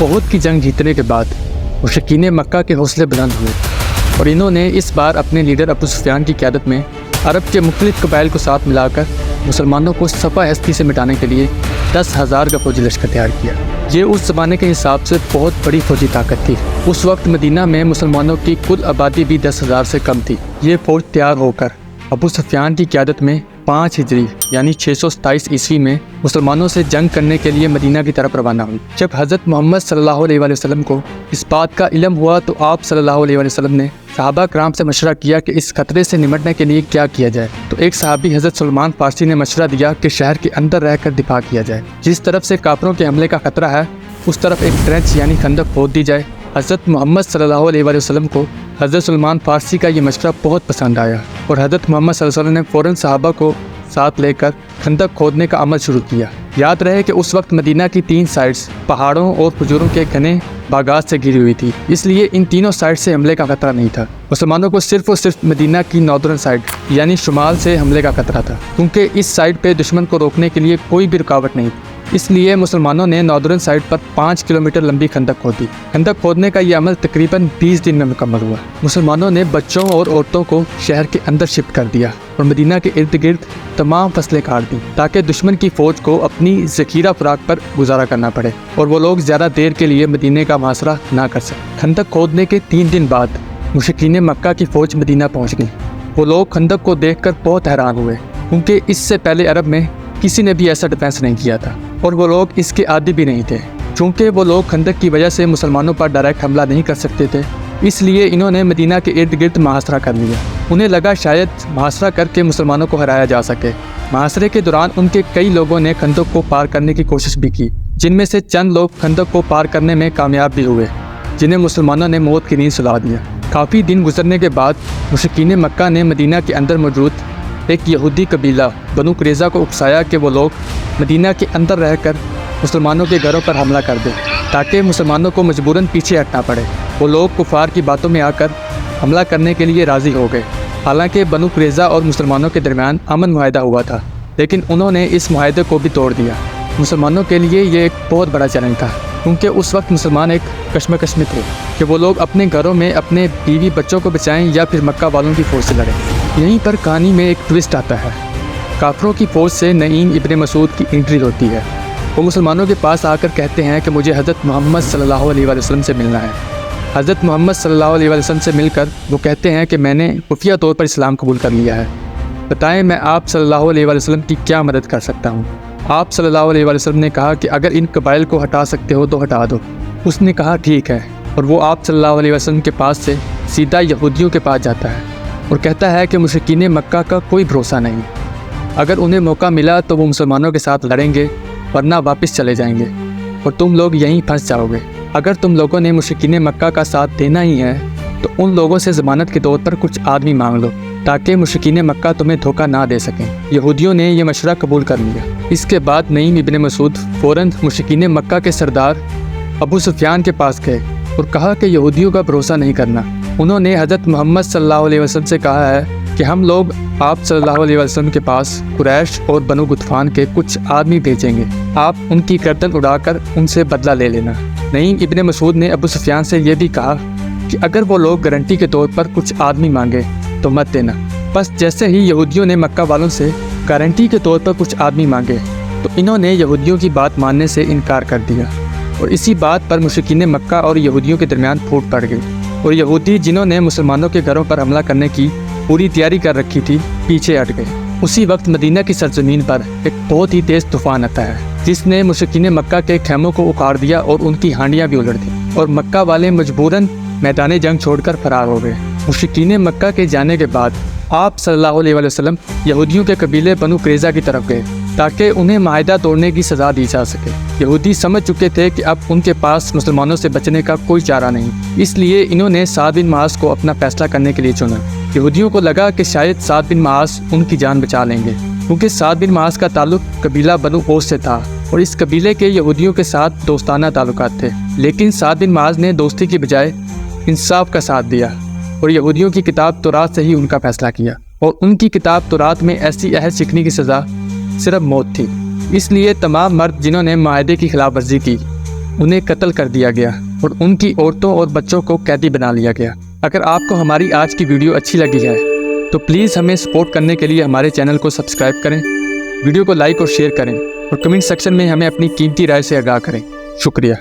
احد کی جنگ جیتنے کے بعد مشرکین مکہ کے حوصلے بلند ہوئے اور انہوں نے اس بار اپنے لیڈر ابو سفیان کی قیادت میں عرب کے مختلف قبائل کو ساتھ ملا کر مسلمانوں کو صفحہ ہستی سے مٹانے کے لیے 10,000 کا فوجی لشکر تیار کیا۔ یہ اس زمانے کے حساب سے بہت بڑی فوجی طاقت تھی۔ اس وقت مدینہ میں مسلمانوں کی کل آبادی بھی 10,000 سے کم تھی۔ یہ فوج تیار ہو کر ابو سفیان کی قیادت میں 5 ہجری یعنی 627 عیسوی میں مسلمانوں سے جنگ کرنے کے لیے مدینہ کی طرف روانہ ہوئی۔ جب حضرت محمد صلی اللہ علیہ وسلم کو اس بات کا علم ہوا تو آپ صلی اللہ علیہ وسلم نے صحابہ کرام سے مشورہ کیا کہ اس خطرے سے نمٹنے کے لیے کیا کیا جائے۔ تو ایک صحابی حضرت سلمان فارسی نے مشورہ دیا کہ شہر کے اندر رہ کر دفاع کیا جائے۔ جس طرف سے کافروں کے حملے کا خطرہ ہے اس طرف ایک ٹرنچ یعنی خندق کھود دی جائے۔ حضرت محمد صلی اللہ علیہ وسلم کو حضرت سلمان فارسی کا یہ مشورہ بہت پسند آیا اور حضرت محمد صلی اللہ علیہ وسلم نے فوراً صحابہ کو ساتھ لے کر خندق کھودنے کا عمل شروع کیا۔ یاد رہے کہ اس وقت مدینہ کی 3 سائڈز پہاڑوں اور کھجوروں کے گھنے باغات سے گھری ہوئی تھی، اس لیے ان تینوں سائڈ سے حملے کا خطرہ نہیں تھا۔ مسلمانوں کو صرف اور صرف مدینہ کی ناردرن سائڈ یعنی شمال سے حملے کا خطرہ تھا، کیونکہ اس سائڈ پہ دشمن کو روکنے کے لیے کوئی بھی رکاوٹ نہیں تھی۔ اس لیے مسلمانوں نے ناردرن سائڈ پر 5 کلومیٹر لمبی خندق کھودی۔ خندق کھودنے کا یہ عمل تقریباً 20 دن میں مکمل ہوا۔ مسلمانوں نے بچوں اور عورتوں کو شہر کے اندر شفٹ کر دیا اور مدینہ کے ارد گرد تمام فصلیں کاٹ دیں تاکہ دشمن کی فوج کو اپنی ذخیرہ خوراک پر گزارا کرنا پڑے اور وہ لوگ زیادہ دیر کے لیے مدینہ کا محاصرہ نہ کر سکیں۔ خندق کھودنے کے 3 دن بعد مشرکین مکہ کی فوج مدینہ پہنچ گئی۔ وہ لوگ خندق کو دیکھ کر بہت حیران ہوئے، کیونکہ اس سے پہلے عرب میں کسی نے بھی ایسا ڈیفینس نہیں کیا تھا اور وہ لوگ اس کے عادی بھی نہیں تھے۔ چونکہ وہ لوگ خندق کی وجہ سے مسلمانوں پر ڈائریکٹ حملہ نہیں کر سکتے تھے، اس لیے انہوں نے مدینہ کے ارد گرد محاصرہ کر لیا۔ انہیں لگا شاید محاصرہ کر کے مسلمانوں کو ہرایا جا سکے۔ محاصرے کے دوران ان کے کئی لوگوں نے خندق کو پار کرنے کی کوشش بھی کی، جن میں سے چند لوگ خندق کو پار کرنے میں کامیاب بھی ہوئے، جنہیں مسلمانوں نے موت کی نیند سلا دیا۔ کافی دن گزرنے کے بعد مشرکین مکہ نے مدینہ کے اندر موجود ایک یہودی قبیلہ بنو قریظہ کو اکسایا کہ وہ لوگ مدینہ کے اندر رہ کر مسلمانوں کے گھروں پر حملہ کر دیں تاکہ مسلمانوں کو مجبوراً پیچھے ہٹنا پڑے۔ وہ لوگ کفار کی باتوں میں آ کر حملہ کرنے کے لیے راضی ہو گئے۔ حالانکہ بنو قریظہ اور مسلمانوں کے درمیان امن معاہدہ ہوا تھا، لیکن انہوں نے اس معاہدے کو بھی توڑ دیا۔ مسلمانوں کے لیے یہ ایک بہت بڑا چیلنج تھا، کیونکہ اس وقت مسلمان ایک کشمکش میں تھے کہ وہ لوگ اپنے گھروں میں اپنے بیوی بچوں کو بچائیں یا پھر مکہ والوں کی فوج سے لڑیں۔ یہیں پر کہانی میں ایک ٹوسٹ آتا ہے۔ کافروں کی فوج سے نعیم ابن مسعود کی انٹری ہوتی ہے۔ وہ مسلمانوں کے پاس آ کر کہتے ہیں کہ مجھے حضرت محمد صلی اللہ علیہ وسلم سے ملنا ہے۔ حضرت محمد صلی اللہ علیہ وسلم سے مل کر وہ کہتے ہیں کہ میں نے خفیہ طور پر اسلام قبول کر لیا ہے، بتائیں میں آپ صلی اللہ علیہ وسلم کی کیا مدد کر سکتا ہوں۔ آپ صلی اللہ علیہ وسلم نے کہا کہ اگر ان قبائل کو ہٹا سکتے ہو تو ہٹا دو۔ اس نے کہا ٹھیک ہے، اور وہ آپ صلی اللہ علیہ وسلم کے پاس سے سیدھا یہودیوں کے پاس جاتا ہے اور کہتا ہے کہ مشرکین مکہ کا کوئی بھروسہ نہیں، اگر انہیں موقع ملا تو وہ مسلمانوں کے ساتھ لڑیں گے ورنہ واپس چلے جائیں گے اور تم لوگ یہیں پھنس جاؤ گے۔ اگر تم لوگوں نے مشرکین مکہ کا ساتھ دینا ہی ہے تو ان لوگوں سے ضمانت کے طور پر کچھ آدمی مانگ لو تاکہ مشرکین مکہ تمہیں دھوکہ نہ دے سکیں۔ یہودیوں نے یہ مشورہ قبول کر لیا۔ اس کے بعد نعیم ابن مسعود فوراً مشرکین مکہ کے سردار ابو سفیان کے پاس گئے اور کہا کہ یہودیوں کا بھروسہ نہیں کرنا۔ انہوں نے حضرت محمد صلی اللہ علیہ وسلم سے کہا ہے کہ ہم لوگ آپ صلی اللہ علیہ وسلم کے پاس قریش اور بنو غطفان کے کچھ آدمی بھیجیں گے، آپ ان کی گردن اڑا کر ان سے بدلہ لے لینا۔ نعیم ابن مسعود نے ابو سفیان سے یہ بھی کہا کہ اگر وہ لوگ گارنٹی کے طور پر کچھ آدمی مانگے تو مت دینا۔ بس جیسے ہی یہودیوں نے مکہ والوں سے گارنٹی کے طور پر کچھ آدمی مانگے تو انہوں نے یہودیوں کی بات ماننے سے انکار کر دیا اور اسی بات پر مشرکین مکہ اور یہودیوں کے درمیان پھوٹ پڑ گئی اور یہودی جنہوں نے مسلمانوں کے گھروں پر حملہ کرنے کی پوری تیاری کر رکھی تھی پیچھے ہٹ گئے۔ اسی وقت مدینہ کی سرزمین پر ایک بہت ہی تیز طوفان آتا ہے جس نے مشرکین مکہ کے خیموں کو اکھاڑ دیا اور ان کی ہانڈیاں بھی الٹ دیں اور مکہ والے مجبوراً میدان جنگ چھوڑ کر فرار ہو گئے۔ مشرکین مکہ کے جانے کے بعد آپ صلی اللہ علیہ وسلم یہودیوں کے قبیلے بنو قریظہ کی طرف گئے تاکہ انہیں معاہدہ توڑنے کی سزا دی جا سکے۔ یہودی سمجھ چکے تھے کہ اب ان کے پاس مسلمانوں سے بچنے کا کوئی چارہ نہیں، اس لیے انہوں نے سعد بن معاذ کو اپنا فیصلہ کرنے کے لیے چنا۔ یہودیوں کو لگا کہ شاید سعد بن معاذ ان کی جان بچا لیں گے، کیونکہ سعد بن معاذ کا تعلق قبیلہ بنو اوس سے تھا اور اس قبیلے کے یہودیوں کے ساتھ دوستانہ تعلقات تھے۔ لیکن سعد بن معاذ نے دوستی کی بجائے انصاف کا ساتھ دیا اور یہودیوں کی کتاب تورات سے ہی ان کا فیصلہ کیا، اور ان کی کتاب تورات میں ایسی عہد شکنی کی سزا صرف موت تھی۔ اس لیے تمام مرد جنہوں نے معاہدے کی خلاف ورزی کی انہیں قتل کر دیا گیا اور ان کی عورتوں اور بچوں کو قیدی بنا لیا گیا۔ اگر آپ کو ہماری آج کی ویڈیو اچھی لگی ہے تو پلیز ہمیں سپورٹ کرنے کے لیے ہمارے چینل کو سبسکرائب کریں، ویڈیو کو لائک اور شیئر کریں اور کمنٹ سیکشن میں ہمیں اپنی قیمتی رائے سے آگاہ کریں۔ شکریہ۔